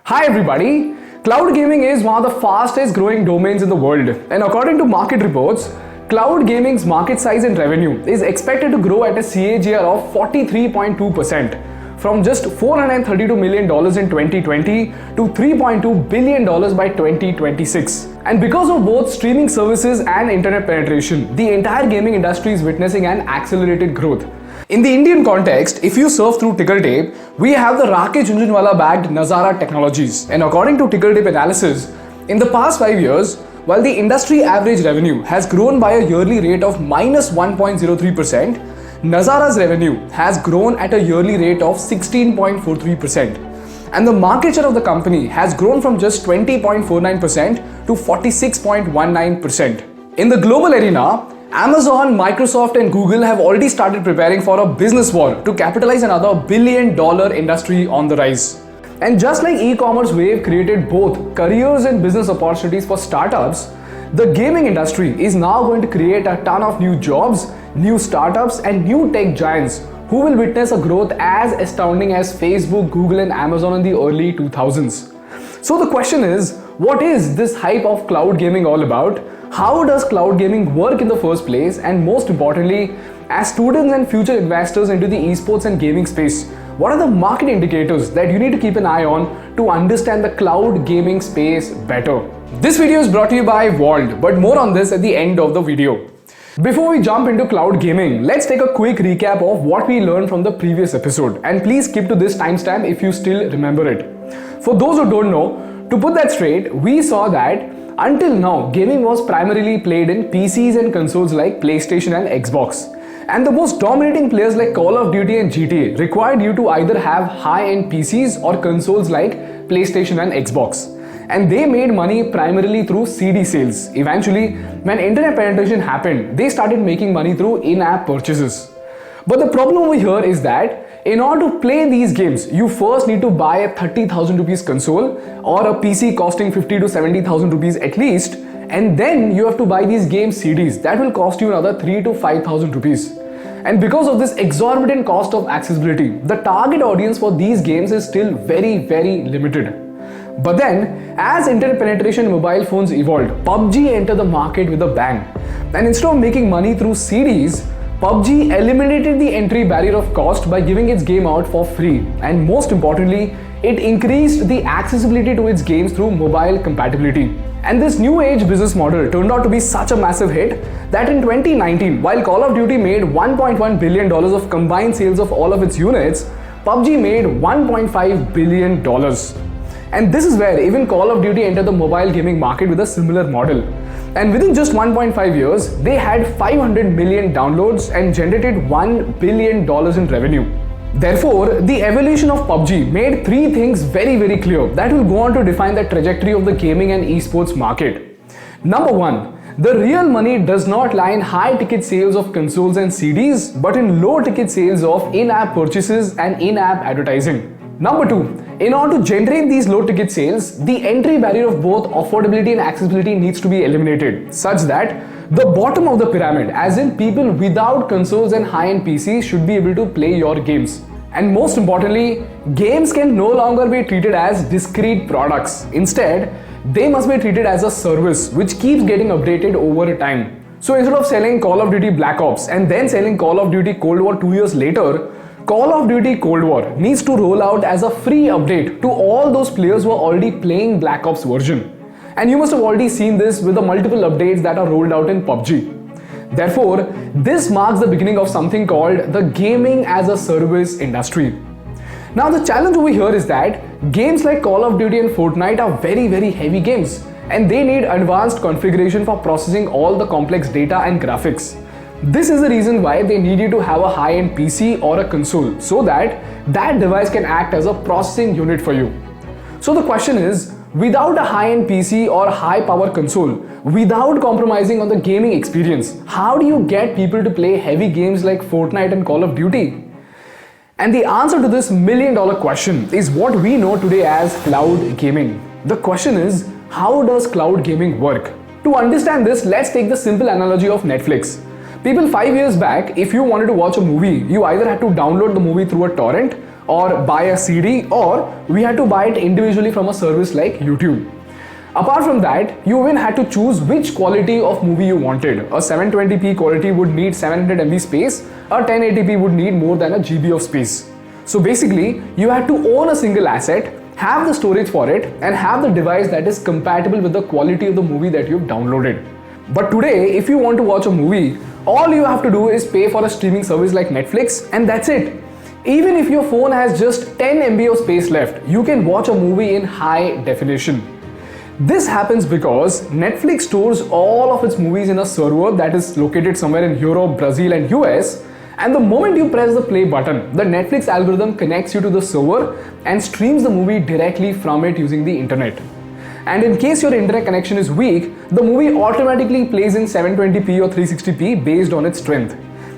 Hi everybody! Cloud gaming is one of the fastest growing domains in the world, and according to market reports, cloud gaming's market size and revenue is expected to grow at a CAGR of 43.2% from just $432 million in 2020 to $3.2 billion by 2026. And because of both streaming services and internet penetration, the entire gaming industry is witnessing an accelerated growth. In the Indian context, if you surf through Tickletape, we have the Rakesh Jhunjhunwala backed Nazara Technologies. And according to Tickletape analysis, in the past 5 years, while the industry average revenue has grown by a yearly rate of minus 1.03%, Nazara's revenue has grown at a yearly rate of 16.43%. And the market share of the company has grown from just 20.49% to 46.19%. In the global arena, Amazon, Microsoft and Google have already started preparing for a business war to capitalize another billion-dollar industry on the rise. And just like e-commerce wave created both careers and business opportunities for startups, the gaming industry is now going to create a ton of new jobs, new startups and new tech giants who will witness a growth as astounding as Facebook, Google and Amazon in the early 2000s. So the question is, what is this hype of cloud gaming all about? How does cloud gaming work in the first place? And most importantly, as students and future investors into the esports and gaming space, what are the market indicators that you need to keep an eye on to understand the cloud gaming space better? This video is brought to you by Vault, but more on this at the end of the video. Before we jump into cloud gaming, let's take a quick recap of what we learned from the previous episode, and please skip to this timestamp if you still remember it. For those who don't know, to put that straight, we saw that until now, gaming was primarily played in PCs and consoles like PlayStation and Xbox. And the most dominating players like Call of Duty and GTA required you to either have high-end PCs or consoles like PlayStation and Xbox. And they made money primarily through CD sales. Eventually, when internet penetration happened, they started making money through in-app purchases. But the problem over here is that in order to play these games, you first need to buy a 30,000 rupees console or a PC costing 50 to 70,000 rupees at least, and then you have to buy these game CDs that will cost you another 3 to 5,000 rupees. And because of this exorbitant cost of accessibility, the target audience for these games is still very limited. But then, as internet penetration in mobile phones evolved, PUBG entered the market with a bang. And instead of making money through CDs, PUBG eliminated the entry barrier of cost by giving its game out for free. And most importantly, it increased the accessibility to its games through mobile compatibility. And this new age business model turned out to be such a massive hit that in 2019, while Call of Duty made $1.1 billion of combined sales of all of its units, PUBG made $1.5 billion. And this is where even Call of Duty entered the mobile gaming market with a similar model. And within just 1.5 years, they had 500 million downloads and generated $1 billion in revenue. Therefore, the evolution of PUBG made three things very clear that will go on to define the trajectory of the gaming and esports market. Number one, the real money does not lie in high ticket sales of consoles and CDs, but in low ticket sales of in-app purchases and in-app advertising. Number two, in order to generate these low ticket sales, the entry barrier of both affordability and accessibility needs to be eliminated, such that the bottom of the pyramid, as in people without consoles and high-end PCs, should be able to play your games. And most importantly, games can no longer be treated as discrete products. Instead, they must be treated as a service which keeps getting updated over time. So instead of selling Call of Duty Black Ops and then selling Call of Duty Cold War 2 years later, Call of Duty Cold War needs to roll out as a free update to all those players who are already playing Black Ops version. And you must have already seen this with the multiple updates that are rolled out in PUBG. Therefore, this marks the beginning of something called the gaming as a service industry. Now the challenge over here is that games like Call of Duty and Fortnite are very heavy games, and they need advanced configuration for processing all the complex data and graphics. This is the reason why they need you to have a high-end PC or a console so that that device can act as a processing unit for you. So the question is, without a high-end PC or high-power console, without compromising on the gaming experience, how do you get people to play heavy games like Fortnite and Call of Duty? And the answer to this million-dollar question is what we know today as cloud gaming. The question is, how does cloud gaming work? To understand this, let's take the simple analogy of Netflix. People 5 years back, if you wanted to watch a movie, you either had to download the movie through a torrent or buy a CD, or we had to buy it individually from a service like YouTube. Apart from that, you even had to choose which quality of movie you wanted. A 720p quality would need 700 MB space, a 1080p would need more than a GB of space. So basically, you had to own a single asset, have the storage for it, and have the device that is compatible with the quality of the movie that you've downloaded. But today, if you want to watch a movie, all you have to do is pay for a streaming service like Netflix, and that's it. Even if your phone has just 10 MB of space left, you can watch a movie in high definition. This happens because Netflix stores all of its movies in a server that is located somewhere in Europe, Brazil, and US. And the moment you press the play button, the Netflix algorithm connects you to the server and streams the movie directly from it using the internet. And in case your internet connection is weak, the movie automatically plays in 720p or 360p based on its strength.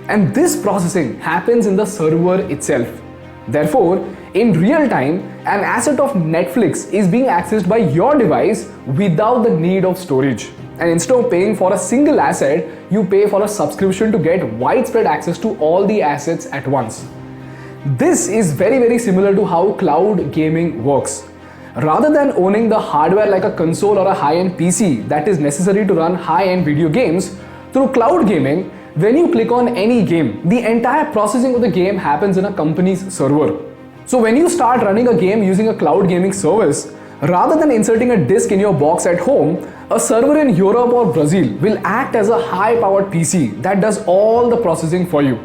And this processing happens in the server itself. Therefore, in real time, an asset of Netflix is being accessed by your device without the need of storage. And instead of paying for a single asset, you pay for a subscription to get widespread access to all the assets at once. This is very similar to how cloud gaming works. Rather than owning the hardware like a console or a high-end PC that is necessary to run high-end video games, through cloud gaming, when you click on any game, the entire processing of the game happens in a company's server. So when you start running a game using a cloud gaming service, rather than inserting a disk in your box at home, a server in Europe or Brazil will act as a high-powered PC that does all the processing for you.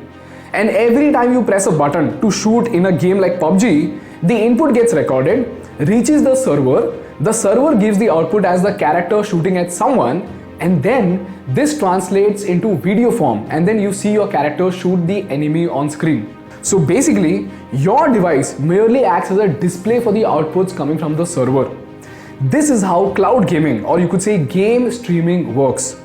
And every time you press a button to shoot in a game like PUBG, the input gets recorded, reaches the server gives the output as the character shooting at someone, and then this translates into video form, and then you see your character shoot the enemy on screen. So basically, your device merely acts as a display for the outputs coming from the server. This is how cloud gaming, or you could say game streaming, works.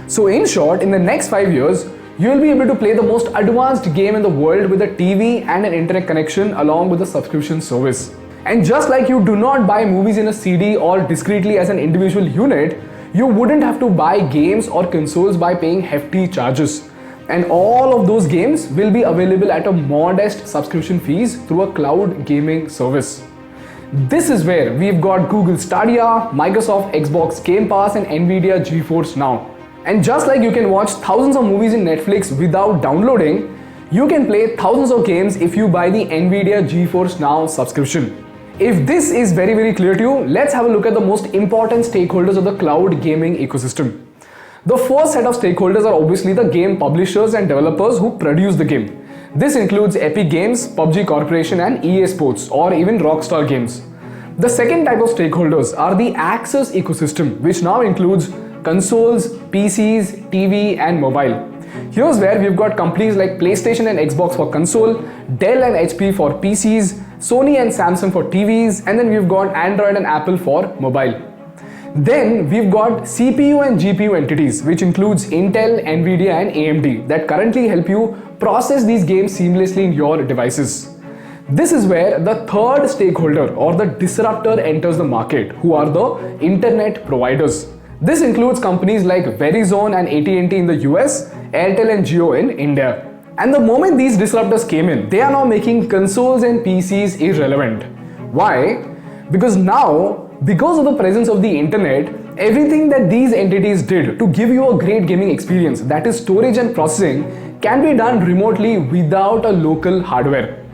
So in short, in the next 5 years, you will be able to play the most advanced game in the world with a TV and an internet connection along with a subscription service. And just like you do not buy movies in a CD or discretely as an individual unit, you wouldn't have to buy games or consoles by paying hefty charges. And all of those games will be available at a modest subscription fees through a cloud gaming service. This is where we've got Google Stadia, Microsoft Xbox Game Pass, and Nvidia GeForce Now. And just like you can watch thousands of movies in Netflix without downloading, you can play thousands of games if you buy the Nvidia GeForce Now subscription. If this is very clear to you, let's have a look at the most important stakeholders of the cloud gaming ecosystem. The first set of stakeholders are obviously the game publishers and developers who produce the game. This includes Epic Games, PUBG Corporation, and EA Sports, or even Rockstar Games. The second type of stakeholders are the access ecosystem, which now includes consoles, PCs, TV, and mobile. Here's where we've got companies like PlayStation and Xbox for console, Dell and HP for PCs, Sony and Samsung for TVs, and then we've got Android and Apple for mobile. Then we've got CPU and GPU entities, which includes Intel, Nvidia, and AMD that currently help you process these games seamlessly in your devices. This is where the third stakeholder or the disruptor enters the market, who are the internet providers. This includes companies like Verizon and AT&T in the US, Airtel and Jio in India. And the moment these disruptors came in, they are now making consoles and PCs irrelevant. Why? Because now, because of the presence of the internet, everything that these entities did to give you a great gaming experience, that is storage and processing, can be done remotely without a local hardware.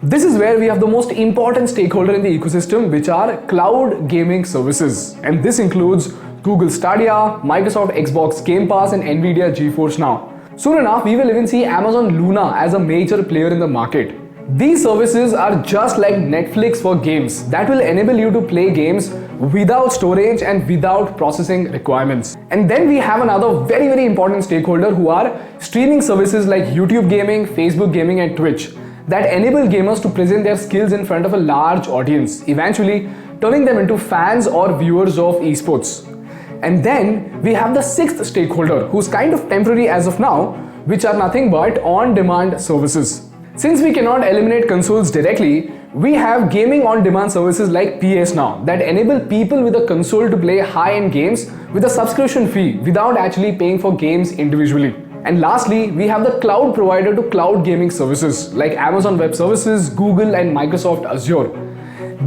This is where we have the most important stakeholder in the ecosystem, which are cloud gaming services. And this includes Google Stadia, Microsoft Xbox Game Pass, and Nvidia GeForce Now. Soon enough, we will even see Amazon Luna as a major player in the market. These services are just like Netflix for games that will enable you to play games without storage and without processing requirements. And then we have another very important stakeholder, who are streaming services like YouTube Gaming, Facebook Gaming, and Twitch that enable gamers to present their skills in front of a large audience, eventually turning them into fans or viewers of esports. And then we have the sixth stakeholder, who's kind of temporary as of now, which are nothing but on-demand services. Since we cannot eliminate consoles directly, we have gaming on-demand services like PS Now that enable people with a console to play high-end games with a subscription fee without actually paying for games individually. And lastly, we have the cloud provider to cloud gaming services like Amazon Web Services, Google, and Microsoft Azure.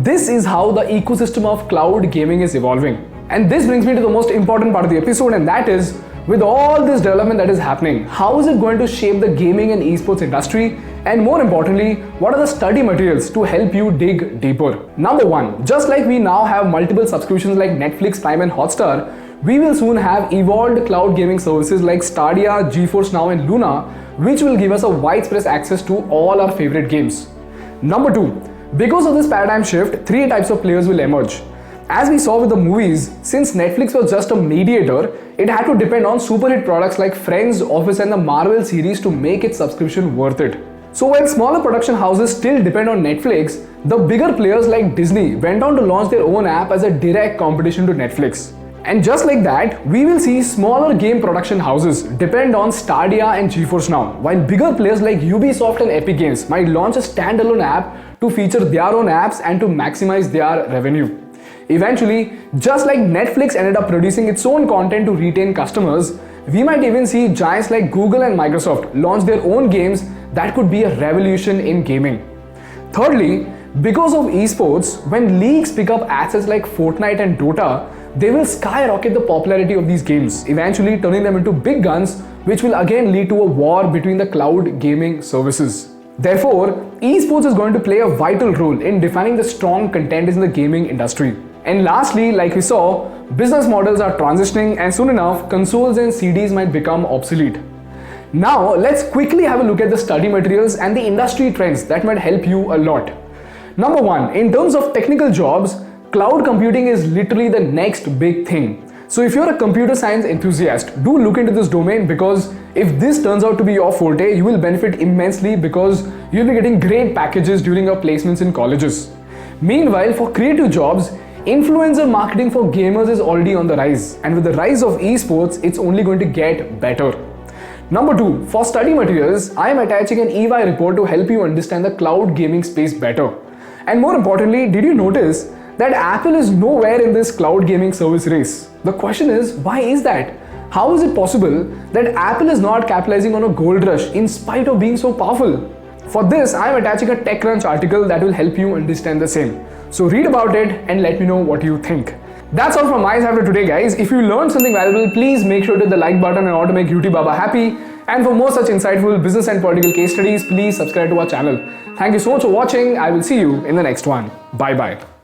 This is how the ecosystem of cloud gaming is evolving. And this brings me to the most important part of the episode, and that is, with all this development that is happening, how is it going to shape the gaming and esports industry? And more importantly, what are the study materials to help you dig deeper? Number one, just like we now have multiple subscriptions like Netflix, Prime, and Hotstar, we will soon have evolved cloud gaming services like Stadia, GeForce Now, and Luna, which will give us a widespread access to all our favorite games. Number two, because of this paradigm shift, three types of players will emerge. As we saw with the movies, since Netflix was just a mediator, it had to depend on super hit products like Friends, Office, and the Marvel series to make its subscription worth it. So while smaller production houses still depend on Netflix, the bigger players like Disney went on to launch their own app as a direct competition to Netflix. And just like that, we will see smaller game production houses depend on Stadia and GeForce Now, while bigger players like Ubisoft and Epic Games might launch a standalone app to feature their own apps and to maximize their revenue. Eventually, just like Netflix ended up producing its own content to retain customers, we might even see giants like Google and Microsoft launch their own games that could be a revolution in gaming. Thirdly, because of esports, when leagues pick up assets like Fortnite and Dota, they will skyrocket the popularity of these games, eventually turning them into big guns, which will again lead to a war between the cloud gaming services. Therefore, esports is going to play a vital role in defining the strong contenders in the gaming industry. And lastly, like we saw, business models are transitioning, and soon enough, consoles and CDs might become obsolete. Now, let's quickly have a look at the study materials and the industry trends that might help you a lot. Number one, in terms of technical jobs, cloud computing is literally the next big thing. So if you're a computer science enthusiast, do look into this domain, because if this turns out to be your forte, you will benefit immensely because you'll be getting great packages during your placements in colleges. Meanwhile, for creative jobs, influencer marketing for gamers is already on the rise, and with the rise of esports, it's only going to get better. Number two, for study materials, I am attaching an EY report to help you understand the cloud gaming space better. And more importantly, did you notice that Apple is nowhere in this cloud gaming service race? The question is, why is that? How is it possible that Apple is not capitalizing on a gold rush in spite of being so powerful? For this, I am attaching a TechCrunch article that will help you understand the same. So read about it and let me know what you think. That's all from my side for today, guys. If you learned something valuable, please make sure to hit the like button in order to make YouTube Baba happy. And for more such insightful business and political case studies, please subscribe to our channel. Thank you so much for watching. I will see you in the next one. Bye bye.